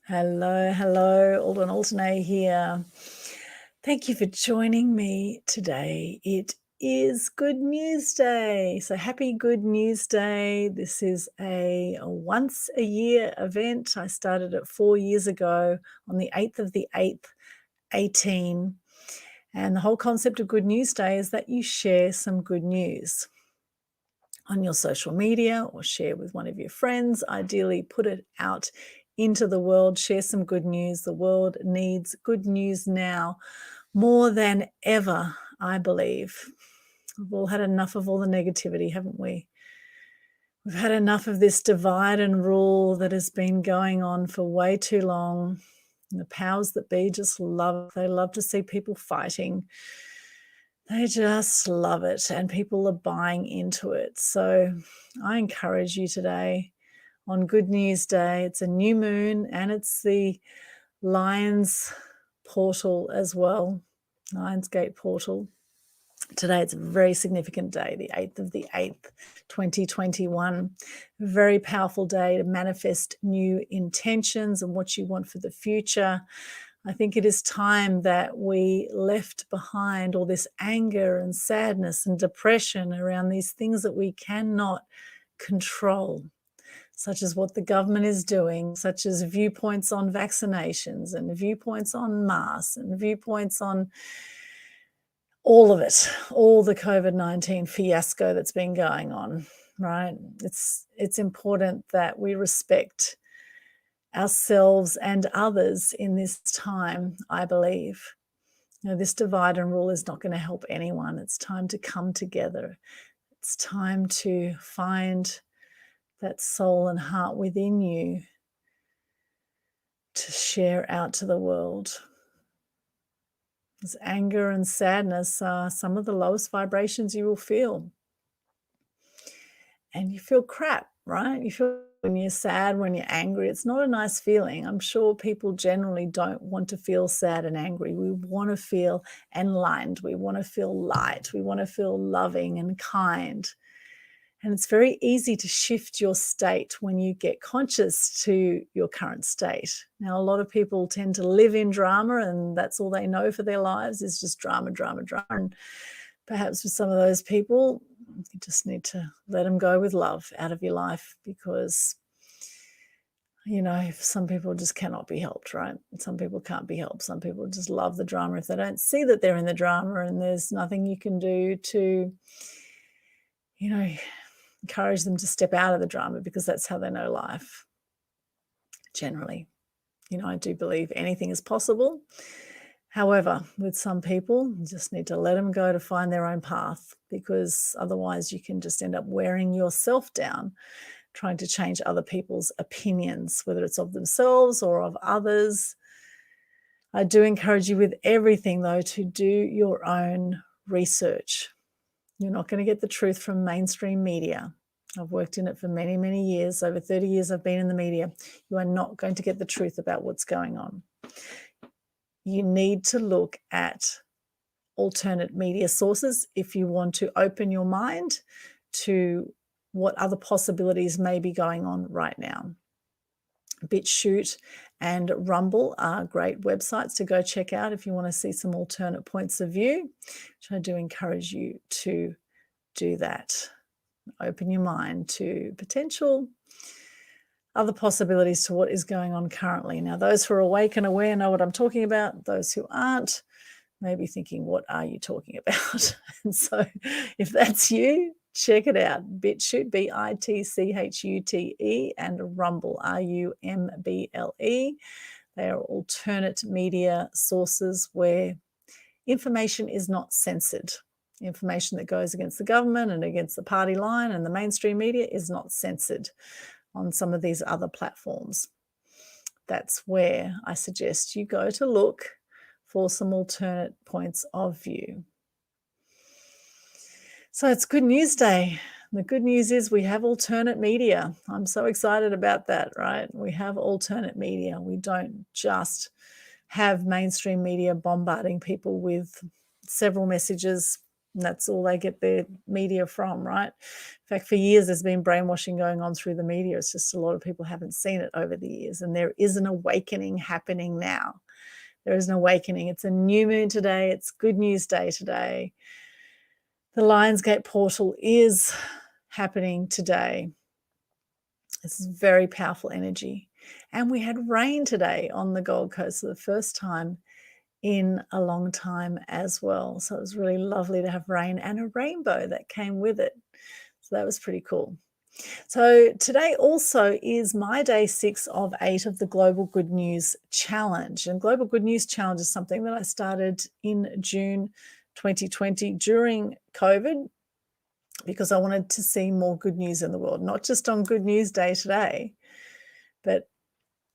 Hello, hello, Alden Alternate here. Thank you for joining me today. It is Good News Day. So happy Good News Day. This is a once a year event. I started it 4 years ago on the 8th of the 8th, 18. And the whole concept of Good News Day is that you share some good news on your social media or share with one of your friends. Ideally, put it out into the world, share some good news. The world needs good news now more than ever, I believe. We've all had enough of all the negativity, haven't we? We've had enough of this divide and rule that has been going on for way too long. And the powers that be just they love to see people fighting. They just love it, and people are buying into it. So I encourage you today on Good News Day. It's a new moon and it's the Lions portal as well, Lionsgate portal. Today it's a very significant day, the 8th of the 8th, 2021. A very powerful day to manifest new intentions and what you want for the future. I think it is time that we left behind all this anger and sadness and depression around these things that we cannot control, such as what the government is doing, such as viewpoints on vaccinations and viewpoints on masks and viewpoints on all of it, all the COVID-19 fiasco that's been going on, right? It's important that we respect ourselves and others in this time, I believe. This divide and rule is not going to help anyone. It's time to come together. It's time to find that soul and heart within you to share out to the world. Because anger and sadness are some of the lowest vibrations you will feel. And you feel crap, right? You feel when you're sad, when you're angry. It's not a nice feeling. I'm sure people generally don't want to feel sad and angry. We want to feel enlightened. We want to feel light. We want to feel loving and kind. And it's very easy to shift your state when you get conscious to your current state. Now, a lot of people tend to live in drama, and that's all they know for their lives is just drama, drama, drama. And perhaps for some of those people, you just need to let them go with love out of your life, because some people just cannot be helped, right? Some people can't be helped. Some people just love the drama. If they don't see that they're in the drama, and there's nothing you can do to encourage them to step out of the drama, because that's how they know life generally. I do believe anything is possible. However, with some people, you just need to let them go to find their own path, because otherwise you can just end up wearing yourself down trying to change other people's opinions, whether it's of themselves or of others. I do encourage you with everything, though, to do your own research. You're not going to get the truth from mainstream media. I've worked in it for many, many years. Over 30 years I've been in the media. You are not going to get the truth about what's going on. You need to look at alternate media sources if you want to open your mind to what other possibilities may be going on right now. BitChute and Rumble are great websites to go check out if you want to see some alternate points of view, which I do encourage you to do that. Open your mind to potential other possibilities to what is going on currently. Now, those who are awake and aware know what I'm talking about. Those who aren't may be thinking, what are you talking about? And so if that's you, check it out. BitChute, BITCHUTE, and Rumble, RUMBLE. They are alternate media sources where information is not censored. Information that goes against the government and against the party line and the mainstream media is not censored on some of these other platforms. That's where I suggest you go to look for some alternate points of view. So it's Good News Day. The good news is we have alternate media. I'm so excited about that, right? We have alternate media. We don't just have mainstream media bombarding people with several messages And that's all they get their media from, right? In fact, for years, there's been brainwashing going on through the media. It's just a lot of people haven't seen it over the years. And there is an awakening happening now. There is an awakening. It's a new moon today. It's Good News Day today. The Lionsgate portal is happening today. This is very powerful energy. And we had rain today on the Gold Coast for the first time in a long time as well. So it was really lovely to have rain and a rainbow that came with it. So that was pretty cool. So today also is my day 6 of 8 of the Global Good News Challenge. And Global Good News Challenge is something that I started in June 2020 during COVID, because I wanted to see more good news in the world, not just on Good News Day today, but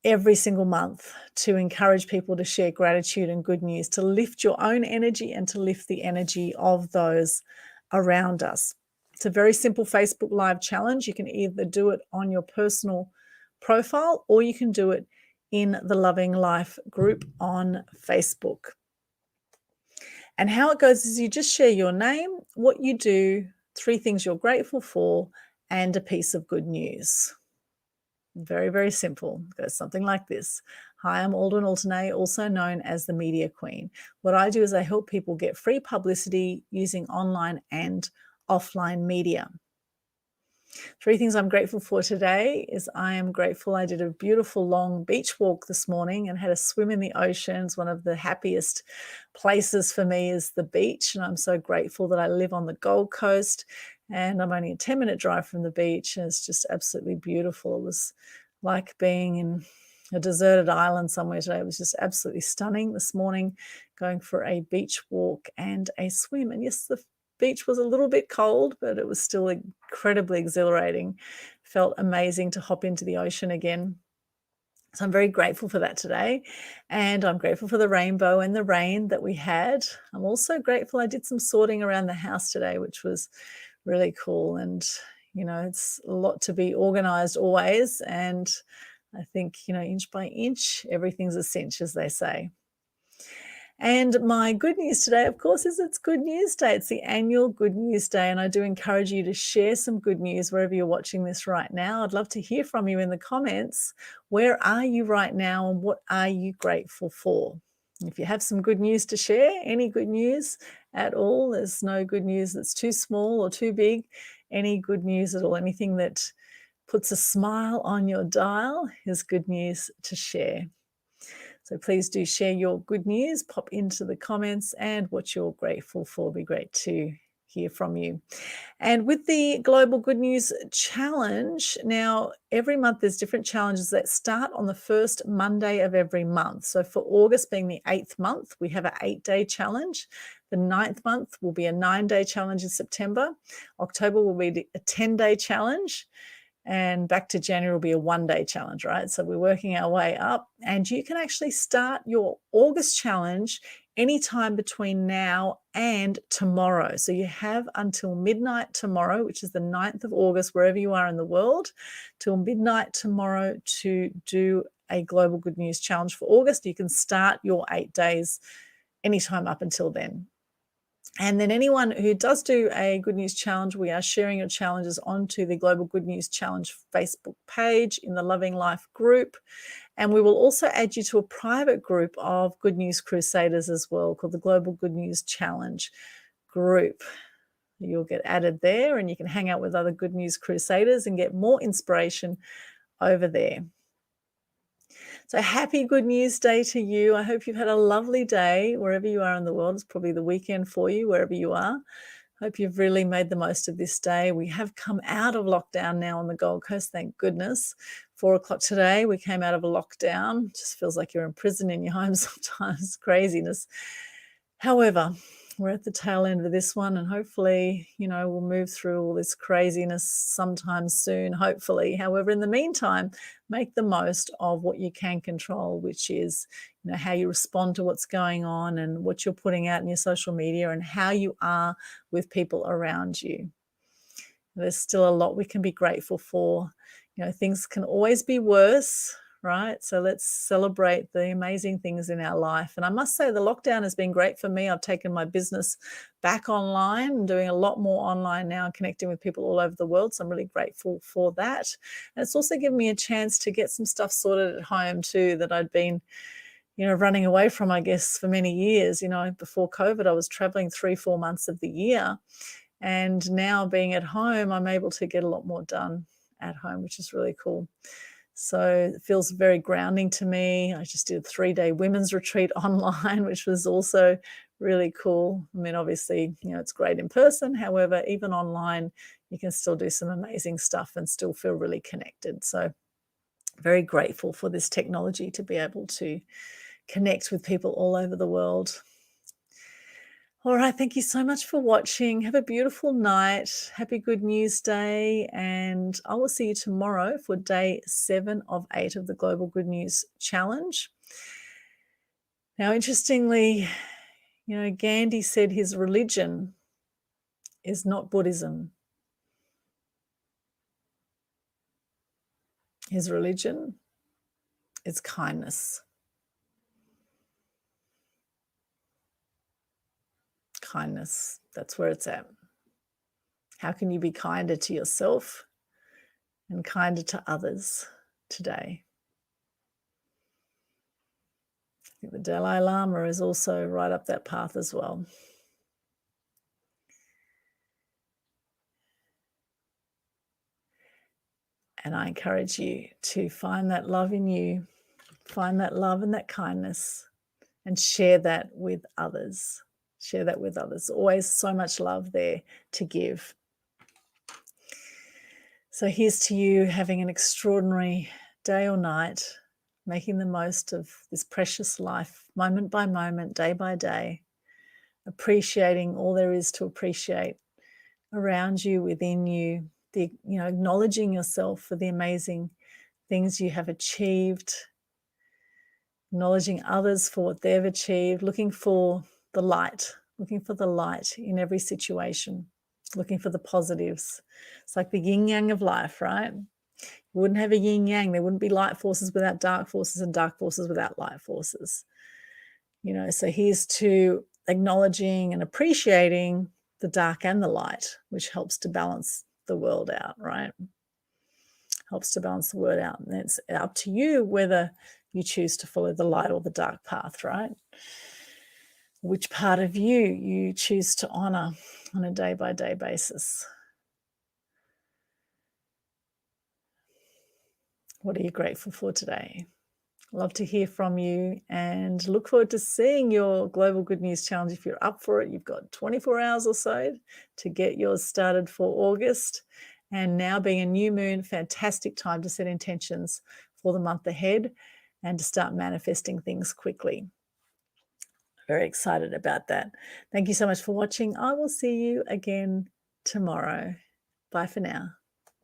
every single month, to encourage people to share gratitude and good news, to lift your own energy and to lift the energy of those around us. It's a very simple Facebook Live challenge. You can either do it on your personal profile or you can do it in the Loving Life group on Facebook. And how it goes is you just share your name, what you do, 3 things you're grateful for, and a piece of good news. Very, very simple. It goes something like this. Hi, I'm Aldrin Altanay, also known as the Media Queen. What I do is I help people get free publicity using online and offline media. 3 things I'm grateful for today is I am grateful I did a beautiful long beach walk this morning and had a swim in the ocean. It's one of the happiest places for me is the beach. And I'm so grateful that I live on the Gold Coast and I'm only a 10-minute drive from the beach. And it's just absolutely beautiful. It was like being in a deserted island somewhere today. It was just absolutely stunning this morning, going for a beach walk and a swim. And yes, the beach was a little bit cold, but it was still incredibly exhilarating. Felt amazing to hop into the ocean again. So I'm very grateful for that today. And I'm grateful for the rainbow and the rain that we had. I'm also grateful I did some sorting around the house today, which was really cool. And, you know, it's a lot to be organized always. And I think, you know, inch by inch, everything's a cinch, as they say. And my good news today, of course, is it's Good News Day. It's the annual Good News Day. And I do encourage you to share some good news wherever you're watching this right now. I'd love to hear from you in the comments. Where are you right now and what are you grateful for? If you have some good news to share, any good news at all, there's no good news that's too small or too big, any good news at all, anything that puts a smile on your dial is good news to share. So please do share your good news, pop into the comments and what you're grateful for. It'd be great to hear from you. And with the Global Good News Challenge, now every month there's different challenges that start on the first Monday of every month. So for August being the 8th month, we have an 8-day challenge. The 9th month will be a 9-day challenge in September. October will be a 10-day challenge. And back to January will be a 1-day challenge, right? So we're working our way up. And you can actually start your August challenge anytime between now and tomorrow. So you have until midnight tomorrow, which is the 9th of August, wherever you are in the world, till midnight tomorrow to do a Global Good News Challenge for August. You can start your 8 days anytime up until then. And then anyone who does do a Good News Challenge, we are sharing your challenges onto the Global Good News Challenge Facebook page in the Loving Life group. And we will also add you to a private group of Good News Crusaders as well, called the Global Good News Challenge group. You'll get added there and you can hang out with other Good News Crusaders and get more inspiration over there. So happy Good News Day to you. I hope you've had a lovely day wherever you are in the world. It's probably the weekend for you, wherever you are. Hope you've really made the most of this day. We have come out of lockdown now on the Gold Coast, thank goodness. 4 o'clock today, we came out of a lockdown. Just feels like you're in prison in your home sometimes, craziness. However, we're at the tail end of this one and hopefully, you know, we'll move through all this craziness sometime soon, hopefully. However, in the meantime, make the most of what you can control, which is, you know, how you respond to what's going on and what you're putting out in your social media and how you are with people around you. There's still a lot we can be grateful for. You know, things can always be worse. right? So let's celebrate the amazing things in our life. And I must say, the lockdown has been great for me. I've taken my business back online and doing a lot more online now and connecting with people all over the world. So I'm really grateful for that. And it's also given me a chance to get some stuff sorted at home too that I'd been running away from, I guess, for many years. Before COVID, I was traveling 3-4 months of the year. And now being at home, I'm able to get a lot more done at home, which is really cool. So it feels very grounding to me. I just did a 3-day women's retreat online, which was also really cool. I mean, obviously, it's great in person. However, even online, you can still do some amazing stuff and still feel really connected. So very grateful for this technology to be able to connect with people all over the world. All right, thank you so much for watching. Have a beautiful night. Happy Good News Day, and I will see you tomorrow for day 7 of 8 of the Global Good News Challenge. Now, interestingly, Gandhi said his religion is not Buddhism. His religion is kindness. Kindness, that's where it's at. How can you be kinder to yourself and kinder to others today? I think the Dalai Lama is also right up that path as well. And I encourage you to find that love in you, find that love and that kindness, and share that with others. Share that with others. Always so much love there to give. So here's to you having an extraordinary day or night, making the most of this precious life, moment by moment, day by day, appreciating all there is to appreciate around you, within you, acknowledging yourself for the amazing things you have achieved, acknowledging others for what they've achieved, looking for the light in every situation, looking for the positives. It's like the yin yang of life, right? You wouldn't have a yin yang. There wouldn't be light forces without dark forces and dark forces without light forces. So here's to acknowledging and appreciating the dark and the light, which helps to balance the world out, right? Helps to balance the world out. And it's up to you whether you choose to follow the light or the dark path, right? Which part of you choose to honor on a day-by-day basis. What are you grateful for today? Love to hear from you and look forward to seeing your Global Good News Challenge. If you're up for it, you've got 24 hours or so to get yours started for August. And now being a new moon, fantastic time to set intentions for the month ahead and to start manifesting things quickly. Very excited about that. Thank you so much for watching. I will see you again tomorrow. Bye for now.